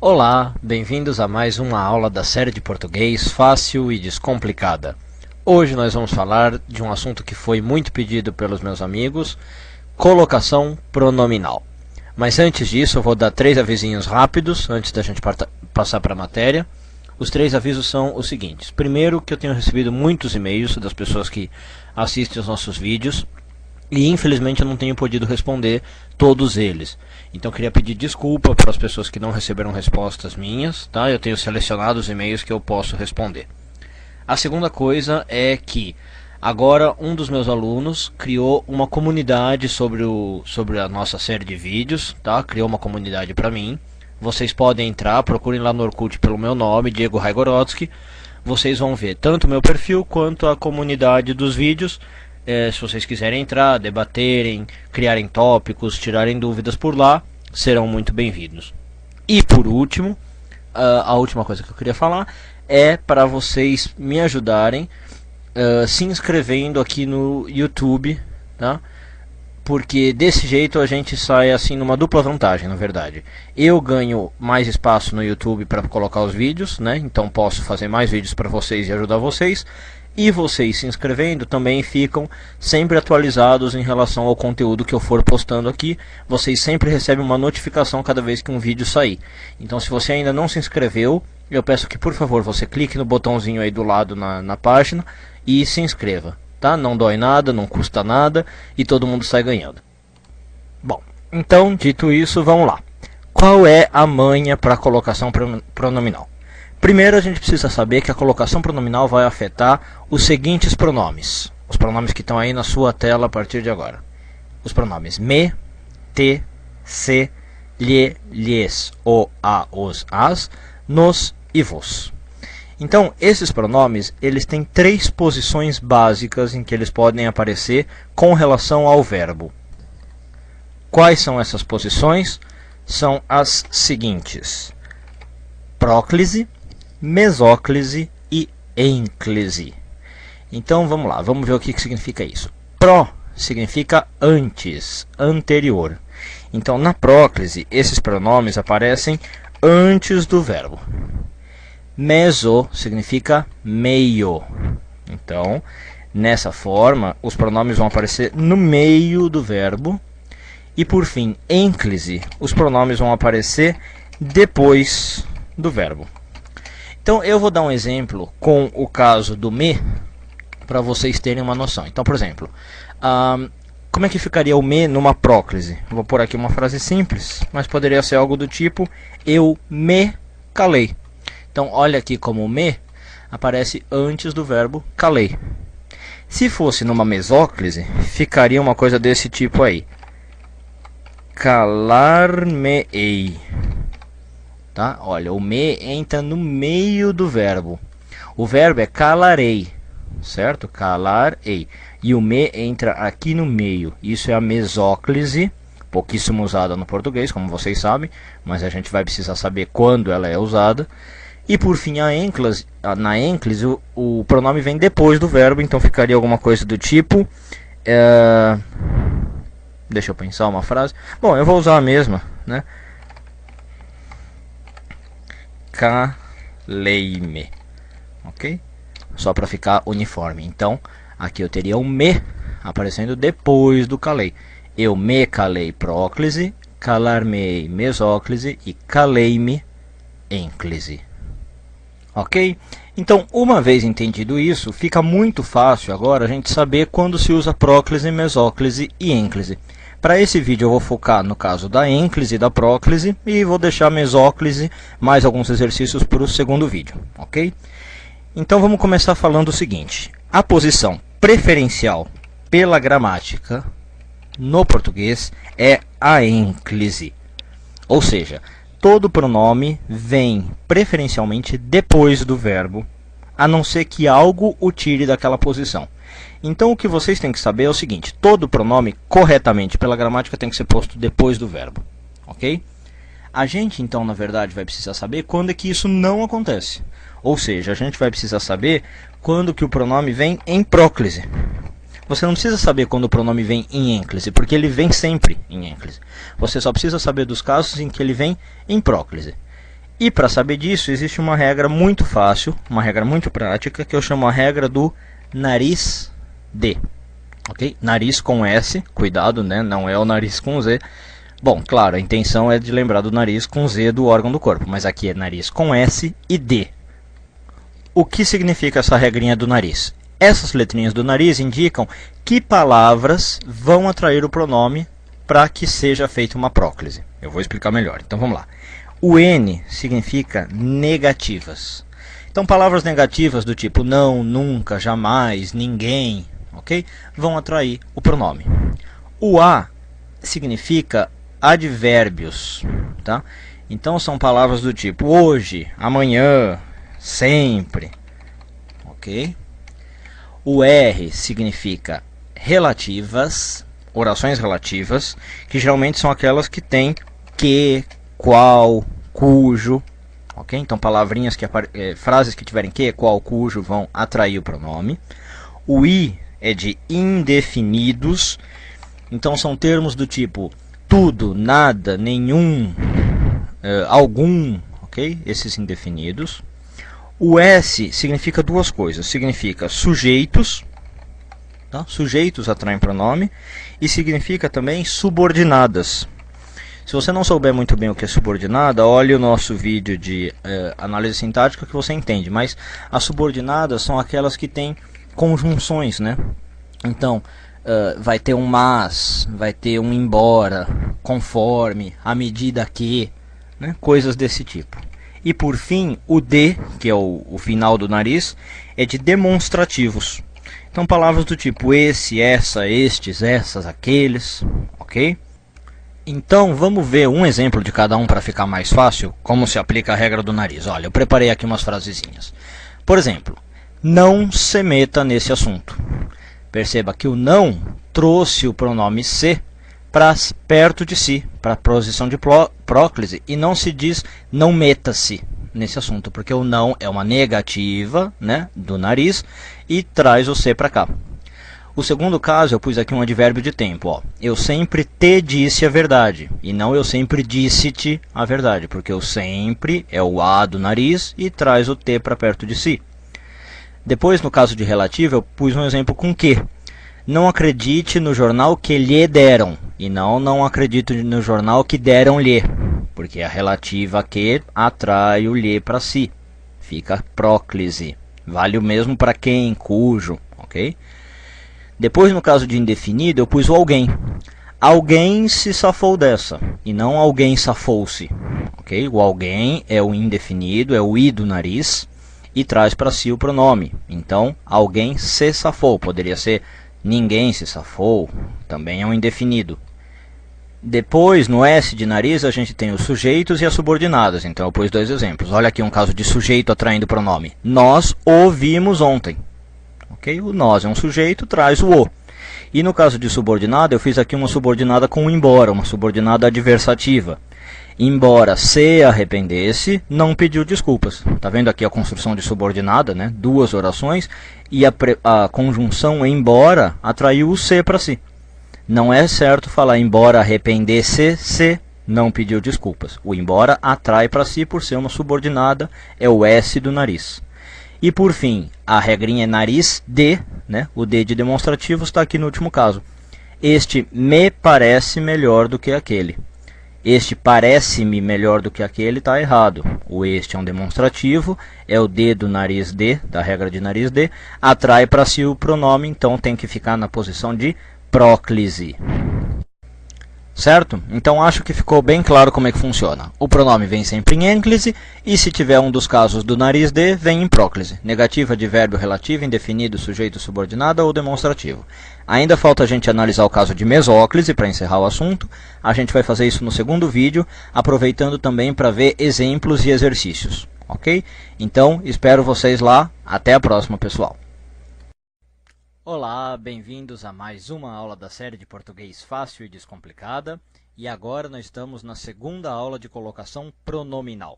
Olá, bem-vindos a mais uma aula da série de português fácil e descomplicada. Hoje nós vamos falar de um assunto que foi muito pedido pelos meus amigos, colocação pronominal. Mas antes disso eu vou dar 3 avisinhos rápidos, antes da gente passar para a matéria. Os 3 avisos são os seguintes. Primeiro, que eu tenho recebido muitos e-mails das pessoas que assistem os nossos vídeos, e infelizmente eu não tenho podido responder todos eles. Então eu queria pedir desculpa para as pessoas que não receberam respostas minhas, tá? Eu tenho selecionado os e-mails que eu posso responder. A segunda coisa é que agora um dos meus alunos criou uma comunidade sobre a nossa série de vídeos, tá? Criou uma comunidade para mim. Vocês podem entrar, procurem lá no Orkut pelo meu nome, Diego Raigorodsky. Vocês vão ver tanto o meu perfil quanto a comunidade dos vídeos. Se vocês quiserem entrar, debaterem, criarem tópicos, tirarem dúvidas por lá, serão muito bem-vindos. E por último, a última coisa que eu queria falar é para vocês me ajudarem se inscrevendo aqui no YouTube, tá? Porque desse jeito a gente sai assim numa dupla vantagem, na verdade. Eu ganho mais espaço no YouTube para colocar os vídeos, né? Então posso fazer mais vídeos para vocês e ajudar vocês. E vocês se inscrevendo também ficam sempre atualizados em relação ao conteúdo que eu for postando aqui. Vocês sempre recebem uma notificação cada vez que um vídeo sair. Então se você ainda não se inscreveu, eu peço que por favor você clique no botãozinho aí do lado na página e se inscreva, tá? Não dói nada, não custa nada e todo mundo sai ganhando. Bom, então dito isso, vamos lá. Qual é a manha para a colocação pronominal? Primeiro a gente precisa saber que a colocação pronominal vai afetar os seguintes pronomes. Os pronomes que estão aí na sua tela a partir de agora. Os pronomes me, te, se, lhe, lhes, o, a, os, as, nos e vos. Então esses pronomes eles têm 3 posições básicas em que eles podem aparecer com relação ao verbo. Quais são essas posições? São as seguintes: próclise, mesóclise e ênclise. Então vamos lá, vamos ver o que significa isso. Pró significa antes, anterior. Então na próclise esses pronomes aparecem antes do verbo. Meso significa meio. Então nessa forma os pronomes vão aparecer no meio do verbo. E por fim, ênclise, os pronomes vão aparecer depois do verbo. Então eu vou dar um exemplo com o caso do me, para vocês terem uma noção. Então, por exemplo, como é que ficaria o me numa próclise? Vou pôr aqui uma frase simples, mas poderia ser algo do tipo: eu me calei. Então olha aqui como o me aparece antes do verbo calei. Se fosse numa mesóclise, ficaria uma coisa desse tipo aí: calar-me-ei. Tá? Olha, o me entra no meio do verbo. O verbo é calarei, certo? Calarei. E o me entra aqui no meio. Isso é a mesóclise, pouquíssimo usada no português, como vocês sabem, mas a gente vai precisar saber quando ela é usada. E por fim, a ênclise, na ênclise o pronome vem depois do verbo, então ficaria alguma coisa do tipo... Deixa eu pensar uma frase. Bom, eu vou usar a mesma, né? Calei-me, ok? Só para ficar uniforme. Então, aqui eu teria um me aparecendo depois do calei. Eu me calei próclise, calar-me mesóclise e calei-me ênclise. Ok? Então, uma vez entendido isso, fica muito fácil agora a gente saber quando se usa próclise, mesóclise e ênclise. Para esse vídeo eu vou focar no caso da ênclise e da próclise e vou deixar a mesóclise mais alguns exercícios para o segundo vídeo, ok? Então vamos começar falando o seguinte: a posição preferencial pela gramática no português é a ênclise. Ou seja, todo pronome vem preferencialmente depois do verbo, a não ser que algo o tire daquela posição. Então o que vocês têm que saber é o seguinte: todo pronome corretamente pela gramática tem que ser posto depois do verbo, ok? A gente então na verdade vai precisar saber quando é que isso não acontece. Ou seja, a gente vai precisar saber quando que o pronome vem em próclise. Você não precisa saber quando o pronome vem em ênclise, porque ele vem sempre em ênclise. Você só precisa saber dos casos em que ele vem em próclise. E para saber disso, existe uma regra muito fácil, uma regra muito prática, que eu chamo a regra do nariz de. Ok? Nariz com S, cuidado, né? Não é o nariz com Z. Bom, claro, a intenção é de lembrar do nariz com Z do órgão do corpo, mas aqui é nariz com S e D. O que significa essa regrinha do nariz? Essas letrinhas do nariz indicam que palavras vão atrair o pronome para que seja feita uma próclise. Eu vou explicar melhor, então vamos lá. O N significa negativas. Então, palavras negativas do tipo não, nunca, jamais, ninguém, ok? Vão atrair o pronome. O A significa advérbios, tá? Então, são palavras do tipo hoje, amanhã, sempre, ok? O R significa relativas, orações relativas, que geralmente são aquelas que têm que, qual, cujo, ok? Então, palavrinhas frases que tiverem que, qual, cujo vão atrair o pronome. O I é de indefinidos, então são termos do tipo tudo, nada, nenhum, algum, ok? Esses indefinidos. O S significa duas coisas, significa sujeitos, tá? Sujeitos atraem pronome, e significa também subordinadas. Se você não souber muito bem o que é subordinada, olhe o nosso vídeo de análise sintática que você entende. Mas as subordinadas são aquelas que têm conjunções, né? Então, vai ter um mas, vai ter um embora, conforme, à medida que, né? Coisas desse tipo. E por fim, o D, que é o final do nariz, é de demonstrativos. Então, palavras do tipo esse, essa, estes, essas, aqueles, ok? Então, vamos ver um exemplo de cada um para ficar mais fácil, como se aplica a regra do nariz. Olha, eu preparei aqui umas frasezinhas. Por exemplo, não se meta nesse assunto. Perceba que o não trouxe o pronome se para perto de si, para a posição de próclise, e não se diz não meta-se nesse assunto, porque o não é uma negativa, né, do nariz e traz o se para cá. O segundo caso, eu pus aqui um advérbio de tempo. Ó. Eu sempre te disse a verdade, e não eu sempre disse-te a verdade, porque o sempre é o A do nariz e traz o T para perto de si. Depois, no caso de relativo, eu pus um exemplo com que. Não acredite no jornal que lhe deram, e não acredito no jornal que deram-lhe, porque a relativa que atrai o lhe para si. Fica próclise. Vale o mesmo para quem, cujo, ok? Depois, no caso de indefinido, eu pus o alguém. Alguém se safou dessa, e não alguém safou-se. Okay? O alguém é o indefinido, é o i do nariz, e traz para si o pronome. Então, alguém se safou. Poderia ser ninguém se safou, também é um indefinido. Depois, no S de nariz, a gente tem os sujeitos e as subordinadas. Então, eu pus dois exemplos. Olha aqui um caso de sujeito atraindo pronome. Nós o vimos ontem. Okay? O nós é um sujeito, traz o o. E no caso de subordinada, eu fiz aqui uma subordinada com embora, uma subordinada adversativa. Embora se arrependesse, não pediu desculpas. Está vendo aqui a construção de subordinada, né? Duas orações, e a conjunção embora atraiu o se para si. Não é certo falar embora arrependesse, se não pediu desculpas. O embora atrai para si por ser uma subordinada, é o S do nariz. E por fim, a regrinha é nariz de, né? O D de demonstrativo está aqui no último caso. Este me parece melhor do que aquele. Este parece-me melhor do que aquele está errado. O este é um demonstrativo, é o D do nariz de, da regra de nariz de, atrai para si o pronome, então tem que ficar na posição de próclise. Certo? Então acho que ficou bem claro como é que funciona. O pronome vem sempre em ênclise e se tiver um dos casos do nariz de, vem em próclise. Negativa, advérbio, relativo, indefinido, sujeito, subordinada ou demonstrativo. Ainda falta a gente analisar o caso de mesóclise para encerrar o assunto. A gente vai fazer isso no segundo vídeo, aproveitando também para ver exemplos e exercícios. Ok? Então espero vocês lá. Até a próxima, pessoal. Olá, bem-vindos a mais uma aula da série de português fácil e descomplicada. E agora nós estamos na segunda aula de colocação pronominal.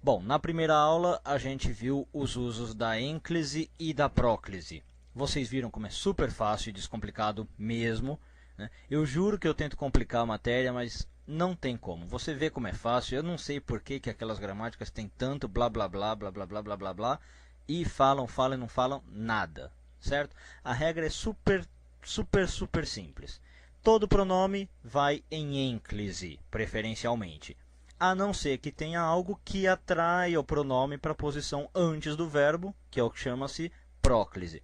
Bom, na primeira aula a gente viu os usos da ênclise e da próclise. Vocês viram como é super fácil e descomplicado mesmo, né? Eu juro que eu tento complicar a matéria, mas Não tem como. Você vê como é fácil. Eu não sei por que aquelas gramáticas têm tanto blá blá blá blá blá blá blá blá blá e falam e não falam nada, certo? A regra é super simples. Todo pronome vai em ênclise, preferencialmente, a não ser que tenha algo que atrai o pronome para a posição antes do verbo, que é o que chama-se próclise,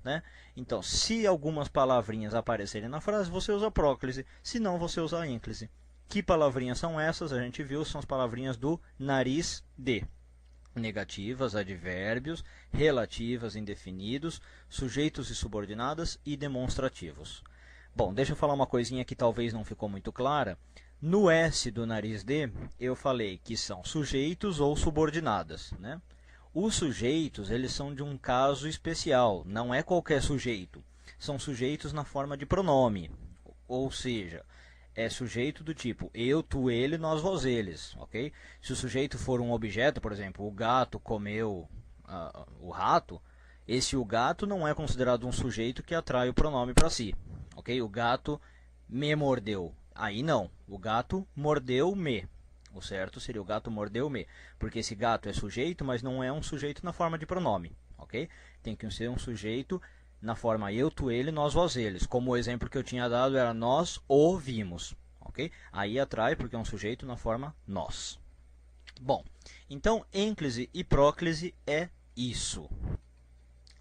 né? Então, se algumas palavrinhas aparecerem na frase, você usa próclise, se não, você usa ênclise. Que palavrinhas são essas? A gente viu, são as palavrinhas do nariz de. Negativas, advérbios, relativas, indefinidos, sujeitos e subordinadas e demonstrativos. Bom, deixa eu falar uma coisinha que talvez não ficou muito clara. No S do nariz de, eu falei que são sujeitos ou subordinadas, né? Os sujeitos, eles são de um caso especial, não é qualquer sujeito. São sujeitos na forma de pronome, ou seja, é sujeito do tipo eu, tu, ele, nós, vós, eles, ok? Se o sujeito for um objeto, por exemplo, o gato comeu o rato, esse o gato não é considerado um sujeito que atrai o pronome para si, ok? O gato me mordeu, aí não, o gato mordeu-me. O certo seria o gato mordeu-me, porque esse gato é sujeito, mas não é um sujeito na forma de pronome, ok? Tem que ser um sujeito na forma eu, tu, ele, nós, vós, eles. Como o exemplo que eu tinha dado era nós o vimos, ok? Aí atrai porque é um sujeito na forma nós. Bom, então ênclise e próclise é isso.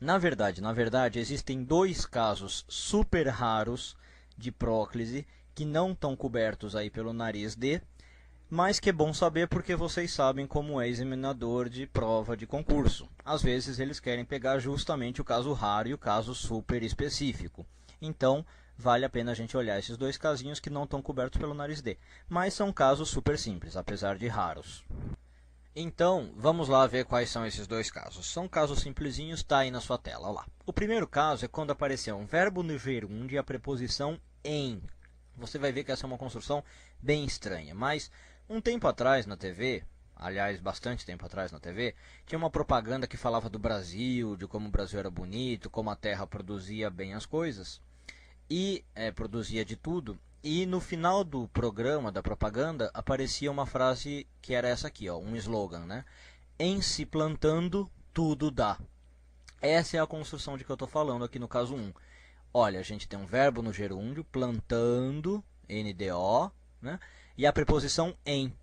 Na verdade, existem dois casos super raros de próclise que não estão cobertos aí pelo nariz de, mas que é bom saber porque vocês sabem como é examinador de prova de concurso. Às vezes eles querem pegar justamente o caso raro e o caso super específico. Então, vale a pena a gente olhar esses dois casinhos que não estão cobertos pelo nariz D. Mas são casos super simples, apesar de raros. Então, vamos lá ver quais são esses dois casos. São casos simplesinhos, está aí na sua tela. Olha lá. O primeiro caso é quando aparecer um verbo no gerúndio e a preposição em. Você vai ver que essa é uma construção bem estranha, mas um tempo atrás na TV, aliás, bastante tempo atrás na TV, tinha uma propaganda que falava do Brasil, de como o Brasil era bonito, como a terra produzia bem as coisas, e produzia de tudo, e no final do programa, da propaganda, aparecia uma frase que era essa aqui, ó, um slogan, né? Em se plantando, tudo dá. Essa é a construção de que eu estou falando aqui no caso 1. Olha, a gente tem um verbo no gerúndio, plantando, NDO, né? E a preposição em.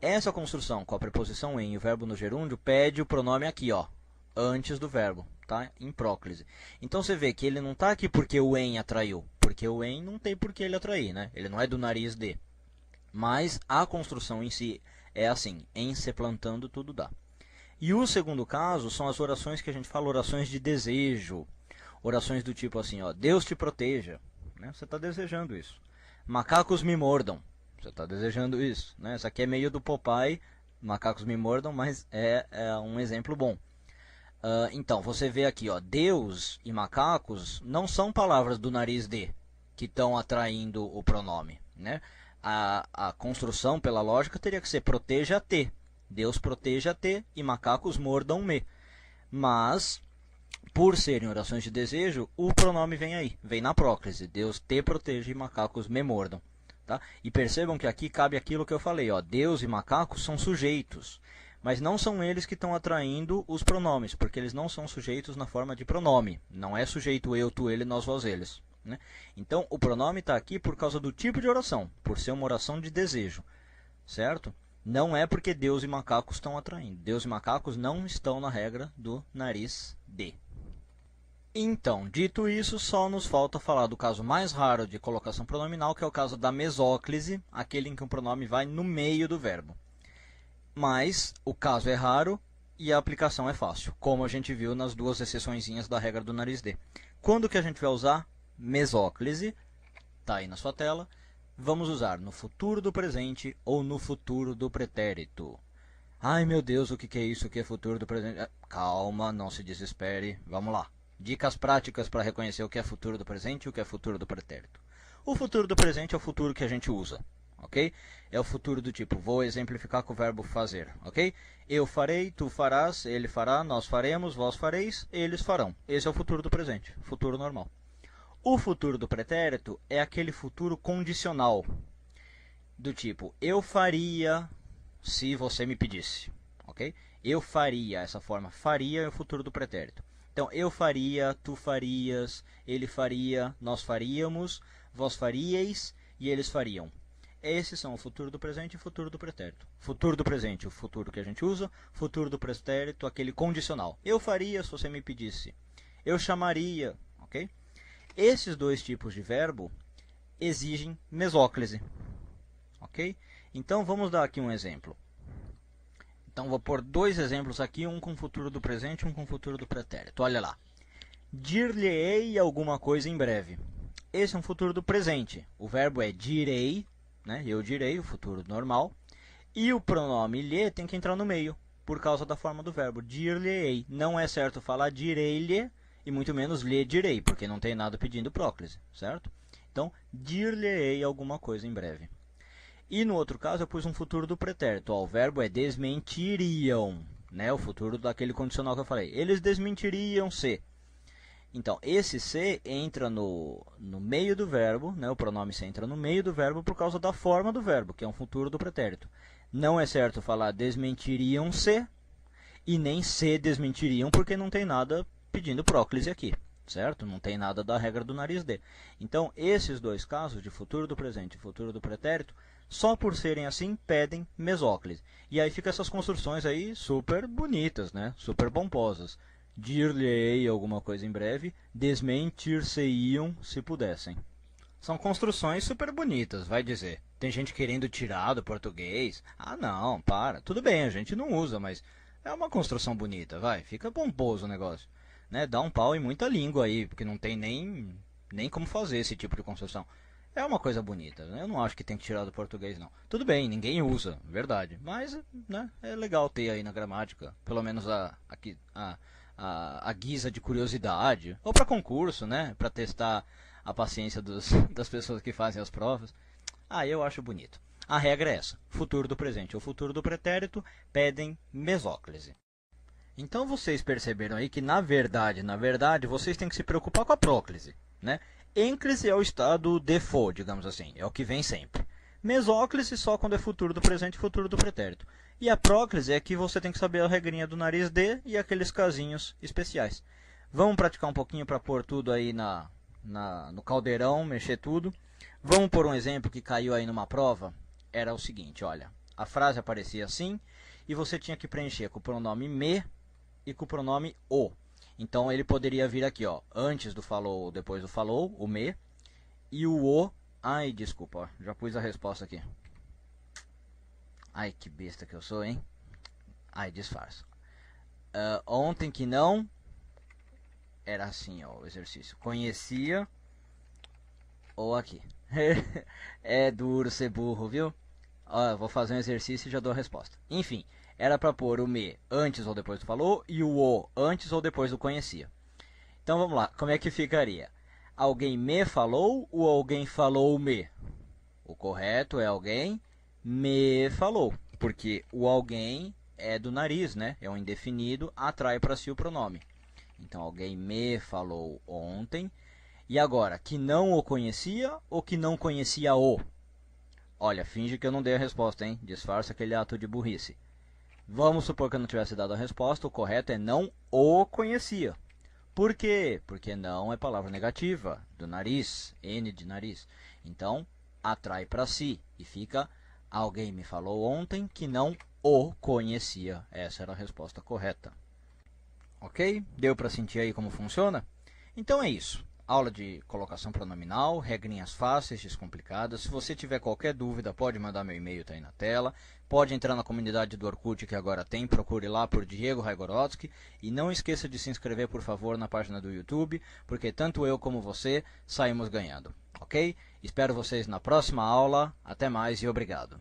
Essa construção com a preposição em e o verbo no gerúndio pede o pronome aqui, ó, antes do verbo, tá? Em próclise. Então você vê que ele não está aqui porque o em atraiu, porque o em não tem por que ele atrair, né? Ele não é do nariz de. Mas a construção em si é assim, em se plantando tudo dá. E o segundo caso são as orações que a gente fala, orações de desejo. Orações do tipo assim, ó, Deus te proteja, né? Você está desejando isso. Macacos me mordam, você está desejando isso, né? Essa aqui é meio do Popeye, macacos me mordam, mas é um exemplo bom. Então, você vê aqui, ó, Deus e macacos não são palavras do nariz de, que estão atraindo o pronome, né? A construção, pela lógica, teria que ser proteja-te. Deus proteja-te e macacos mordam-me. Mas, por serem orações de desejo, o pronome vem aí, vem na próclise. Deus te proteja e macacos me mordam. Tá? E percebam que aqui cabe aquilo que eu falei, ó, Deus e macacos são sujeitos, mas não são eles que estão atraindo os pronomes, porque eles não são sujeitos na forma de pronome. Não é sujeito eu, tu, ele, nós, vós, eles. Né? Então, o pronome está aqui por causa do tipo de oração, por ser uma oração de desejo, certo? Não é porque Deus e macacos estão atraindo. Deus e macacos não estão na regra do nariz de. Então, dito isso, só nos falta falar do caso mais raro de colocação pronominal, que é o caso da mesóclise, aquele em que o pronome vai no meio do verbo. Mas o caso é raro e a aplicação é fácil, como a gente viu nas duas exceçõezinhas da regra do nariz de. Quando que a gente vai usar mesóclise? Está aí na sua tela. Vamos usar no futuro do presente ou no futuro do pretérito. Ai meu Deus, o que é isso? O que é futuro do presente? Calma, não se desespere. Vamos lá. Dicas práticas para reconhecer o que é futuro do presente e o que é futuro do pretérito. O futuro do presente é o futuro que a gente usa, ok? É o futuro do tipo, vou exemplificar com o verbo fazer, ok? Eu farei, tu farás, ele fará, nós faremos, vós fareis, eles farão. Esse é o futuro do presente, futuro normal. O futuro do pretérito é aquele futuro condicional. do tipo, eu faria se você me pedisse, ok? Eu faria, essa forma faria é o futuro do pretérito. Então, eu faria, tu farias, ele faria, nós faríamos, vós faríeis e eles fariam. Esses são o futuro do presente e o futuro do pretérito. Futuro do presente, o futuro que a gente usa. Futuro do pretérito, aquele condicional. Eu faria se você me pedisse. Eu chamaria, ok? Esses dois tipos de verbo exigem mesóclise, ok? Então, vamos dar aqui um exemplo. Então, vou pôr dois exemplos aqui, um com o futuro do presente e um com o futuro do pretérito. Olha lá. Dir-lhe-ei alguma coisa em breve. Esse é um futuro do presente. O verbo é direi, né? Eu direi, o futuro normal. E o pronome lhe tem que entrar no meio, por causa da forma do verbo. Dir-lhe-ei. Não é certo falar direi-lhe, e muito menos lhe direi, porque não tem nada pedindo próclise, certo? Então, dir-lhe-ei alguma coisa em breve. E no outro caso eu pus um futuro do pretérito. Ó, o verbo é desmentiriam, né? O futuro daquele condicional que eu falei. Eles desmentiriam se. Então, esse se entra no meio do verbo, né? O pronome se entra no meio do verbo por causa da forma do verbo, que é um futuro do pretérito. Não é certo falar desmentiriam se e nem se desmentiriam, porque não tem nada pedindo próclise aqui, certo? Não tem nada da regra do nariz D. Então, esses dois casos, de futuro do presente e futuro do pretérito, só por serem assim, pedem mesóclise. E aí fica essas construções aí super bonitas, né? Super pomposas. Dir-lhe-ei alguma coisa em breve, desmentir-se-iam se pudessem. São construções super bonitas, vai dizer. Tem gente querendo tirar do português. Ah, não, para. Tudo bem, a gente não usa, mas é uma construção bonita, vai. Fica pomposo o negócio. Né? Dá um pau em muita língua aí, porque não tem nem como fazer esse tipo de construção. É uma coisa bonita, né? Eu não acho que tem que tirar do português, não. Tudo bem, ninguém usa, verdade. Mas, né, é legal ter aí na gramática, pelo menos a guisa de curiosidade. Ou para concurso, né? Para testar a paciência das pessoas que fazem as provas. Ah, eu acho bonito. A regra é essa. Futuro do presente ou futuro do pretérito pedem mesóclise. Então vocês perceberam aí que, na verdade, vocês têm que se preocupar com a próclise, né? Ênclise é o estado default, digamos assim, é o que vem sempre. Mesóclise só quando é futuro do presente e futuro do pretérito. E a próclise é que você tem que saber a regrinha do nariz D e aqueles casinhos especiais. Vamos praticar um pouquinho para pôr tudo aí no caldeirão, mexer tudo. Vamos pôr um exemplo que caiu aí numa prova. Era o seguinte, olha, a frase aparecia assim e você tinha que preencher com o pronome me e com o pronome o. Então ele poderia vir aqui, ó, antes do falou ou depois do falou, o me, e o. Ai, desculpa, ó, já pus a resposta aqui. Ai, que besta que eu sou, hein? Ai, disfarço. Ontem que não, era assim, ó, o exercício. Conhecia, ou aqui. É duro ser burro, viu? Ó, vou fazer um exercício e já dou a resposta. Enfim, era para pôr o me antes ou depois do falou e o antes ou depois do conhecia. Então vamos lá, como é que ficaria? Alguém me falou ou alguém falou me? O correto é alguém me falou, porque o alguém é do nariz, né? É um indefinido, atrai para si o pronome. Então alguém me falou ontem. E agora, que não o conhecia ou que não conhecia o? Olha, finge que eu não dei a resposta, hein? Disfarça aquele ato de burrice. Vamos supor que eu não tivesse dado a resposta, o correto é não o conhecia. Por quê? Porque não é palavra negativa, do nariz, N de nariz. Então, atrai para si e fica, alguém me falou ontem que não o conhecia. Essa era a resposta correta. Ok? Deu para sentir aí como funciona? Então é isso. Aula de colocação pronominal, regrinhas fáceis, descomplicadas. Se você tiver qualquer dúvida, pode mandar meu e-mail, tá aí na tela. Pode entrar na comunidade do Orkut que agora tem, procure lá por Diego Raigorodsky. E não esqueça de se inscrever, por favor, na página do YouTube, porque tanto eu como você saímos ganhando. Ok? Espero vocês na próxima aula. Até mais e obrigado.